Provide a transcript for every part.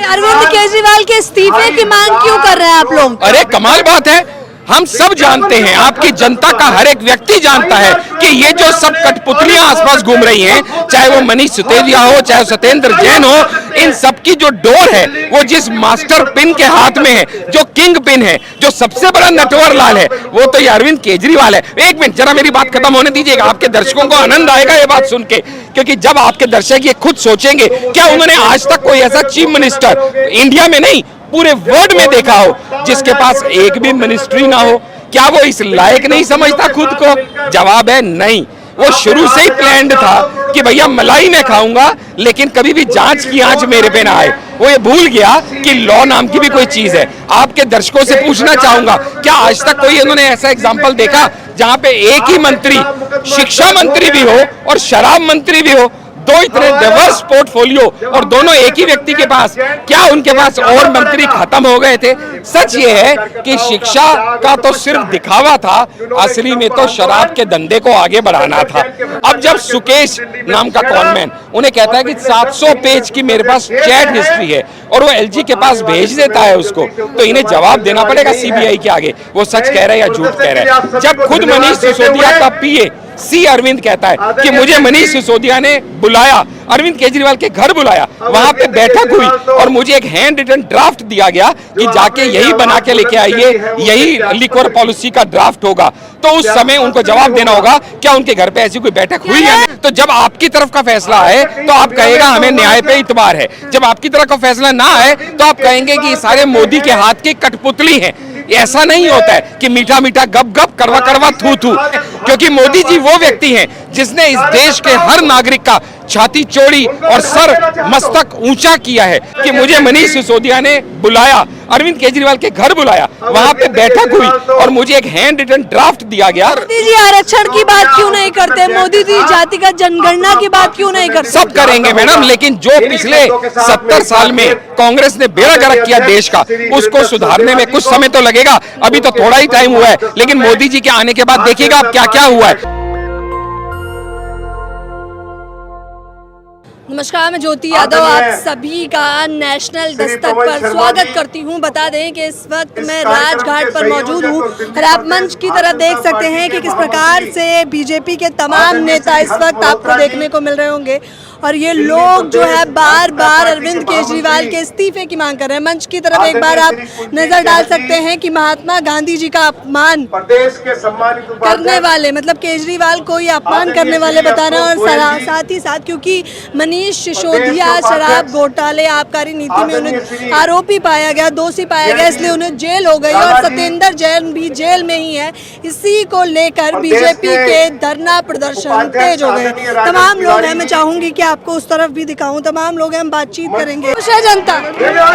अरविंद केजरीवाल के इस्तीफे की मांग क्यों कर रहे हैं आप लोग? अरे कमाल बात है, हम सब जानते हैं, आपकी जनता का हर एक व्यक्ति जानता है कि ये जो सब कठपुतलियां आसपास घूम रही हैं, चाहे वो मनीष सिसोदिया हो, चाहे सत्येंद्र जैन हो, इन सब की जो डोर है वो जिस मास्टर पिन के हाथ में है, जो किंग पिन है, जो सबसे बड़ा नटवर लाल है, वो तो ये अरविंद केजरीवाल है। एक मिनट जरा मेरी बात खत्म होने दीजिएगा, आपके दर्शकों को आनंद आएगा ये बात सुन के, क्योंकि जब आपके दर्शक ये खुद सोचेंगे क्या उन्होंने आज तक कोई ऐसा चीफ मिनिस्टर इंडिया में नहीं पूरे वर्ल्ड में देखा हो जिसके पास एक भी मिनिस्ट्री ना हो? क्या वो इस लायक नहीं समझता खुद को? जवाब है नहीं। वो शुरू से ही प्लान्ड था कि भैया मलाई मैं खाऊंगा लेकिन कभी भी जांच की आंच मेरे पे ना आए। वो ये भूल गया कि लॉ नाम की भी कोई चीज है। आपके दर्शकों से पूछना चाहूंगा, क्या आज तक कोई इन्होंने ऐसा एग्जाम्पल देखा जहां पे एक ही मंत्री शिक्षा मंत्री भी हो और शराब मंत्री भी हो? दो इतने डाइवर्स पोर्टफोलियो और दोनों एक ही व्यक्ति के पास, क्या उनके पास और मंत्री खत्म हो गए थे? सच ये है कि शिक्षा का तो सिर्फ दिखावा था, असली में तो शराब के धंधे को आगे बढ़ाना था। अब जब सुकेश नाम का कॉनमैन उन्हें कहता है कि 700 पेज की मेरे पास चैट हिस्ट्री है और वो एलजी के पास भेज देता है उसको, तो इन्हें जवाब देना पड़ेगा सीबीआई के आगे वो सच कह रहा है या झूठ कह रहा है। जब खुद मनीष सिसोदिया का पीए सी अरविंद कहता है कि मुझे मनीष सिसोदिया ने बुलाया, अरविंद केजरीवाल के घर बुलाया, वहां पे बैठक हुई और मुझे एक हैंड रिटन ड्राफ्ट दिया गया कि जाके यही बना के लेके आइए, यही लिक्वर पॉलिसी का ड्राफ्ट होगा, तो उस समय उनको जवाब देना होगा क्या उनके घर पे ऐसी कोई बैठक हुई है? तो जब आपकी तरफ का फैसला है तो आप कहेगा हमें न्याय पे इतबार है, जब आपकी तरफ का फैसला ना है तो आप कहेंगे कि सारे मोदी के हाथ की कठपुतली है। ऐसा नहीं होता है कि मीठा मीठा गप गप कड़वा कड़वा थू थू, क्योंकि मोदी जी वो व्यक्ति हैं जिसने इस देश के हर नागरिक का छाती चौड़ी और सर मस्तक ऊंचा किया है कि मुझे मनीष सिसोदिया ने बुलाया, अरविंद केजरीवाल के घर बुलाया, वहां पे बैठक हुई और मुझे एक हैंड रिटन ड्राफ्ट दिया गया। मोदी जी आरक्षण की बात क्यों नहीं करते? मोदी जी जातिगत जनगणना की बात क्यों नहीं करते? सब करेंगे मैडम, लेकिन जो पिछले 70 साल में कांग्रेस ने बेड़ा गर्क किया देश का, उसको सुधारने में कुछ समय तो लगेगा। अभी तो थोड़ा ही टाइम हुआ है, लेकिन मोदी जी के आने के बाद देखिएगा आप क्या क्या हुआ है। नमस्कार, मैं ज्योति यादव आप सभी का नेशनल दस्तक पर स्वागत करती हूं। बता दें कि इस वक्त मैं राजघाट पर मौजूद हूं और आप मंच की तरफ देख सकते हैं कि किस प्रकार से बीजेपी के तमाम नेता इस वक्त आपको देखने को मिल रहे होंगे और ये लोग जो है बार बार अरविंद केजरीवाल के इस्तीफे की मांग कर रहे हैं। मंच की तरफ एक बार आप नजर डाल सकते हैं कि महात्मा गांधी जी का अपमान करने वाले, मतलब केजरीवाल को ये अपमान करने वाले बता रहे हैं। और साथ ही साथ क्योंकि मनीष सिसोदिया शराब घोटाले आबकारी नीति में उन्हें आरोपी पाया गया, दोषी पाया गया, इसलिए उन्हें जेल हो गई और सत्येंद्र जैन भी जेल में ही है। इसी को लेकर बीजेपी के धरना प्रदर्शन तेज हो गए। तमाम लोग हैं, मैं चाहूंगी कि आपको उस तरफ भी दिखाऊं, तमाम लोग हैं, हम बातचीत करेंगे। खुश है जनता?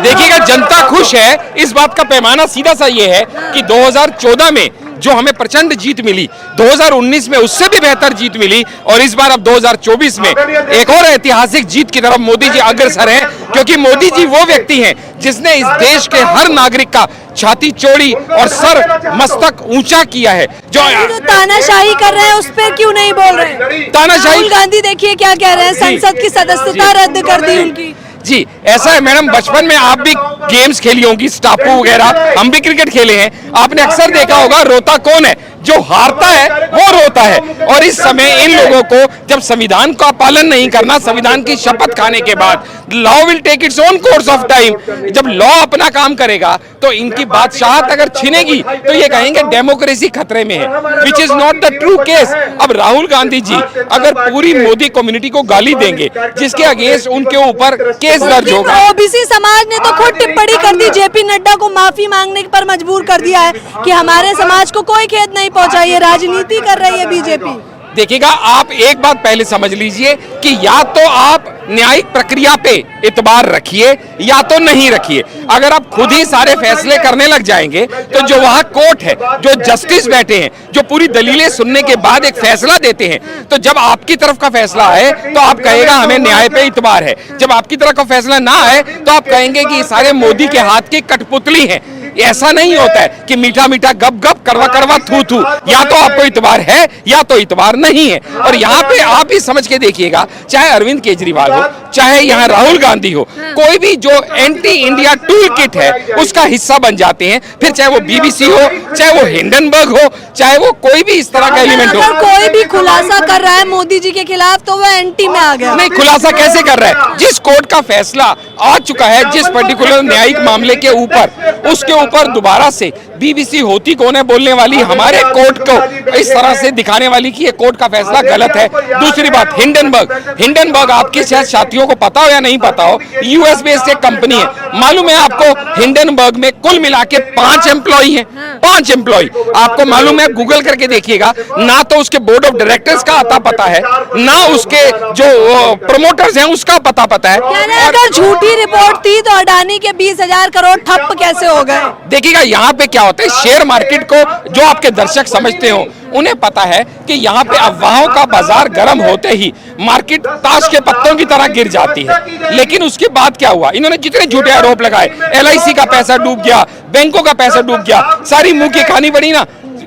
देखिएगा जनता खुश है। इस बात का पैमाना सीधा सा ये है कि 2014 में जो हमें प्रचंड जीत मिली, 2019 में उससे भी बेहतर जीत मिली और इस बार अब 2024 में एक और ऐतिहासिक जीत की तरफ मोदी जी अग्रसर हैं, क्योंकि मोदी जी वो व्यक्ति हैं जिसने इस देश के हर नागरिक का छाती चौड़ी और सर मस्तक ऊंचा किया है। जो तानाशाही कर रहे हैं उस पर क्यों नहीं बोल रहे? तानाशाही राहुल गांधी देखिए क्या कह रहे हैं, संसद की सदस्यता रद्द कर दी उनकी। जी ऐसा है मैडम, बचपन में आप भी गेम्स खेली होंगी, स्टापू वगैरह, हम भी क्रिकेट खेले हैं। आपने अक्सर देखा होगा रोता कौन है? जो हारता है वो रोता है। और इस समय इन लोगों को जब संविधान का पालन नहीं करना, संविधान की शपथ खाने के बाद law will take its own course of time, जब लॉ अपना काम करेगा तो इनकी बादशाहत अगर छिनेगी तो ये कहेंगे डेमोक्रेसी खतरे में है, which is not the true case. अब राहुल गांधी जी अगर पूरी मोदी कम्युनिटी को गाली देंगे जिसके अगेंस्ट उनके ऊपर केस दर्ज होगा। ओबीसी समाज ने तो खुद टिप्पणी कर दी, जेपी नड्डा को माफी मांगने पर मजबूर कर दिया है कि हमारे समाज को कोई खेद नहीं पहुंचा, ये राजनीति कर रही है बीजेपी। देखिएगा आप एक बात पहले समझ लीजिए कि या तो आप न्यायिक प्रक्रिया पे इतबार रखिए या तो नहीं रखिए। अगर आप खुद ही सारे फैसले करने लग जाएंगे तो जो वहां कोर्ट है, जो जस्टिस बैठे हैं, जो पूरी दलीलें सुनने के बाद एक फैसला देते हैं, तो जब आपकी तरफ का फैसला है तो आप कहेगा हमें न्याय पे इतबार है, जब आपकी तरफ का फैसला ना है तो आप कहेंगे कि सारे मोदी के हाथ की कठपुतली है। ऐसा नहीं होता है कि मीठा मीठा गप गप कड़वा कड़वा थू थू, या तो आपको इतबार है या तो इतबार नहीं है। और यहाँ पे आप भी समझ के देखिएगा, चाहे अरविंद केजरीवाल हो, चाहे यहाँ राहुल गांधी हो, कोई भी जो एंटी इंडिया टूल किट है उसका हिस्सा बन जाते हैं। फिर चाहे वो बीबीसी हो, चाहे वो हिंडनबर्ग हो, चाहे वो कोई भी इस तरह का एलिमेंट हो। अगर कोई भी खुलासा कर रहा है मोदी जी के खिलाफ तो वो एंटी में आ गया। नहीं, खुलासा कैसे कर रहा है? जिस कोर्ट का फैसला आ चुका है जिस पर्टिकुलर न्यायिक मामले के ऊपर, उसके ऊपर दोबारा से बीबीसी होती कौन है बोलने वाली, हमारे कोर्ट को इस तरह से दिखाने वाली कि ये कोर्ट का फैसला गलत है। दूसरी बात, हिंडनबर्ग आपके शायद साथियों को पता हो या नहीं पता हो, यूएस बेस्ड एक कंपनी है। मालूम है आपको हिंडनबर्ग में कुल मिला के 5 एम्प्लॉई हैं, 5 एम्प्लॉई। आपको मालूम है, गूगल करके देखिएगा, ना तो उसके बोर्ड ऑफ डायरेक्टर्स का आता पता है, ना उसके जो प्रमोटर्स हैं उसका पता है। अगर झूठी रिपोर्ट थी तो अडानी के 20,000 करोड़ ठप कैसे हो गए? देखिएगा यहाँ पे क्या होता है, शेयर मार्केट को जो आपके दर्शक समझते हो उन्हें पता है कि यहाँ पे अफवाहों का बाजार गर्म होते ही मार्केट ताश के पत्तों की तरह गिर जाती है। लेकिन उसके बाद क्या हुआ, इन्होंने जितने झूठे आरोप लगाए, LIC का पैसा डूब गया, बैंकों का पैसा डूब गया, सारी मुंह की खानी पड़ी ना,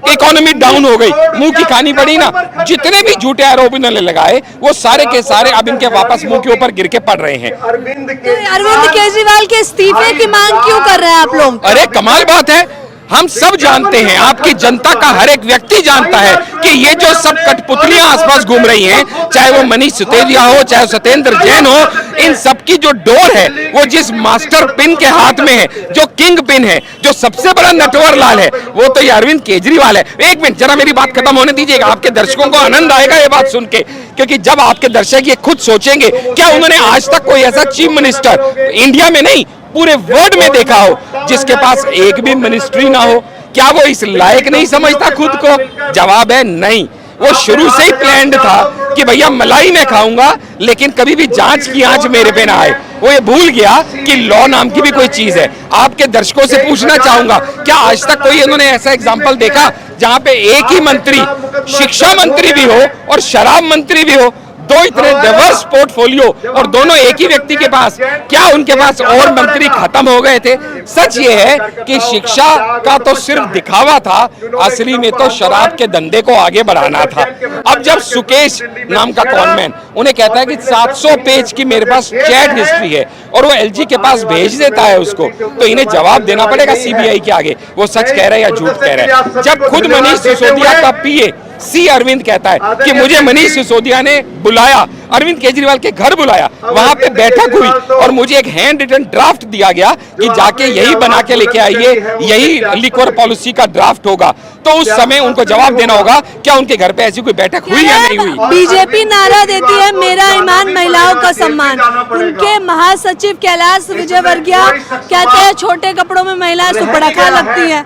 इकोनॉमी डाउन हो गई, मुंह की खानी पड़ी ना। जितने भी झूठे आरोप इन्होंने लगाए वो सारे के सारे अब इनके वापस मुंह के ऊपर गिर के पड़ रहे हैं। अरविंद केजरीवाल के इस्तीफे की मांग क्यों कर रहे हैं आप लोग? अरे कमाल बात है, हम सब जानते हैं, आपकी जनता का हर एक व्यक्ति जानता है कि ये जो सब कठपुतलियां आसपास घूम रही हैं, चाहे वो मनीष सिसोदिया हो, चाहे सत्येंद्र जैन हो, इन सब की जो डोर है वो जिस मास्टर पिन के हाथ में है, जो किंग पिन है, जो सबसे बड़ा नटवर लाल है, वो तो ये अरविंद केजरीवाल है। एक मिनट जरा मेरी बात खत्म होने दीजिएगा, आपके दर्शकों को आनंद आएगा ये बात सुन के, क्योंकि जब आपके दर्शक ये खुद सोचेंगे, क्या उन्होंने आज तक कोई ऐसा चीफ मिनिस्टर इंडिया में नहीं पूरे वर्ल्ड में देखा हो जिसके पास एक भी मिनिस्ट्री ना हो? क्या वो इस लायक नहीं समझता खुद को? जवाब है नहीं। वो शुरू से ही प्लान्ड था कि भैया मलाई मैं खाऊंगा लेकिन कभी भी जांच की आंच मेरे पे ना आए। वो ये भूल गया कि लॉ नाम की भी कोई चीज है। आपके दर्शकों से पूछना चाहूंगा, क्या आज तक कोई इन्होंने ऐसा एग्जाम्पल देखा जहां पे एक ही मंत्री शिक्षा मंत्री भी हो और शराब मंत्री भी हो? दो इतने डाइवर्स पोर्टफोलियो और दोनों एक ही व्यक्ति के पास, क्या उनके पास और मंत्री खत्म हो गए थे? सच ये है कि शिक्षा का तो सिर्फ दिखावा था, असली में तो शराब के धंधे को आगे बढ़ाना था। अब जब सुकेश नाम का कॉनमैन उन्हें कहता है कि 700 पेज की मेरे पास चैट हिस्ट्री है और वो LG के पास भेज देता है उसको, तो इन्हें जवाब देना पड़ेगा CBI के आगे वो सच कह रहे हैं या झूठ कह रहे हैं। जब खुद मनीष सिसोदिया का PA C अरविंद कहता है कि मुझे मनीष सिसोदिया ने बुलाया, अरविंद केजरीवाल के घर बुलाया, वहां पे बैठक हुई और मुझे एक हैंड रिटन ड्राफ्ट दिया गया कि जाके यही बना के लेके आइए, यही लिक्वर पॉलिसी का ड्राफ्ट होगा, तो उस समय उनको जवाब देना होगा क्या उनके घर पे ऐसी कोई बैठक हुई या नहीं हुई? बीजेपी नारा देती है मेरा ईमान महिलाओं का सम्मान। उनके महासचिव कैलाश विजयवर्गीय कहते हैं छोटे कपड़ों में महिलाएं सुपड़खा लगती है।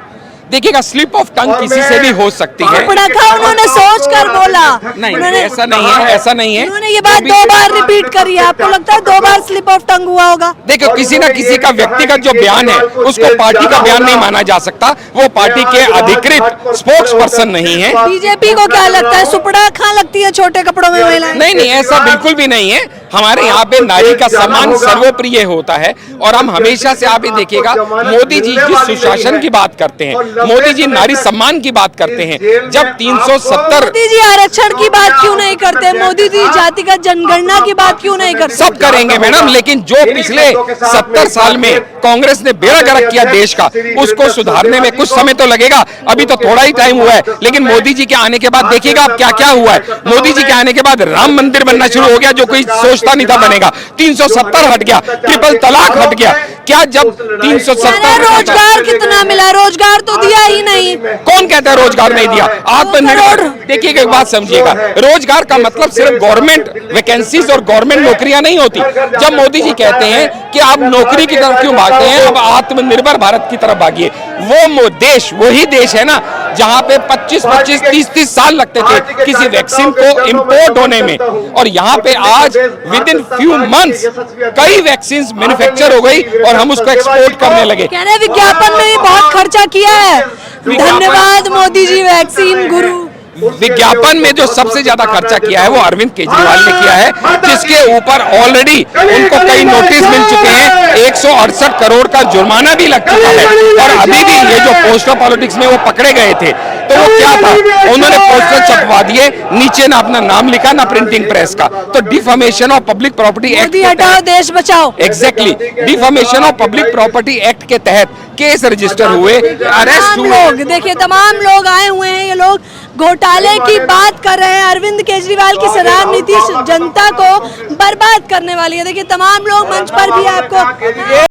देखिएगा, स्लिप ऑफ टंग किसी से भी हो सकती है। उन्होंने सोच कर बोला, नहीं ऐसा नहीं है, ऐसा नहीं है। उन्होंने ये बात 2 बार रिपीट करी है, आपको लगता है 2 बार स्लिप ऑफ टंग हुआ होगा? देखो, किसी ना किसी का व्यक्तिगत जो बयान है उसको पार्टी का बयान नहीं माना जा सकता, वो पार्टी के अधिकृत स्पोक्स पर्सन नहीं है। बीजेपी को क्या लगता है सुपड़ा खा लगती है छोटे कपड़ों में महिलाएं? नहीं, ऐसा बिल्कुल भी नहीं है। हमारे यहाँ पे नारी का सम्मान सर्वप्रिय होता है और हम हमेशा से, आप ये देखिएगा, मोदी जी जिस सुशासन की बात करते हैं, मोदी जी नारी सम्मान की बात करते हैं, जब 370 मोदी जी आरक्षण की बात क्यों नहीं करते? मोदी जी जातिगत जनगणना की बात क्यों नहीं करते? सब करेंगे मैडम, लेकिन जो पिछले 70 साल में कांग्रेस ने बेड़ा गर्क किया देश का, उसको सुधारने में कुछ समय तो लगेगा। अभी तो थोड़ा ही टाइम हुआ है, लेकिन मोदी जी के आने के बाद देखिएगा अब क्या क्या हुआ है। मोदी जी के आने के बाद राम मंदिर बनना शुरू हो गया, जो कोई सोचता नहीं था बनेगा। 370 हट गया, ट्रिपल तलाक हट गया। क्या जब 370 रोजगार कितना मिला? रोजगार तो दिया ही नहीं। कौन कहता है रोजगार नहीं दिया? आत्मनिर्भर, देखिएगा एक बात समझिएगा, रोजगार का मतलब सिर्फ गवर्नमेंट वैकेंसीज और गवर्नमेंट नौकरियां नहीं होती। जब मोदी जी कहते हैं कि आप नौकरी की तरफ क्यों भागते हैं, अब आत्मनिर्भर भारत की तरफ भागिए, वो देश वही देश है ना जहां पे 25-25, 30-30 साल लगते थे किसी वैक्सीन को इंपोर्ट होने में, और यहाँ पे आज विद इन फ्यू मंथ्स कई वैक्सीन मैन्युफैक्चर हो गई और हम उसको एक्सपोर्ट करने लगे। कह रहे विज्ञापन में भी बहुत खर्चा किया है। धन्यवाद मोदी जी, वैक्सीन गुरु। विज्ञापन में जो सबसे ज्यादा खर्चा किया है वो अरविंद केजरीवाल ने किया है, जिसके ऊपर ऑलरेडी उनको कई नोटिस मिल चुके हैं। 168 करोड़ का जुर्माना भी लग चुका है और अभी भी ये जो पोस्टर पॉलिटिक्स में वो पकड़े गए थे, तो वो क्या था, उन्होंने पोस्टर छपवा दिए, नीचे ना अपना नाम लिखा ना प्रिंटिंग प्रेस का। तो defamation of public property act Modi हटाओ देश बचाओ, exactly defamation of public property act के तहत केस रजिस्टर हुए, अरेस्ट हुए। लोग देखिए, तमाम लोग आए हुए हैं, ये लोग घोटाले की बात कर रहे हैं। अरविंद केजरीवाल की शराब नीति जनता को बर्बाद करने वाली है। देखिए, तमाम लोग मंच पर भी आपको ये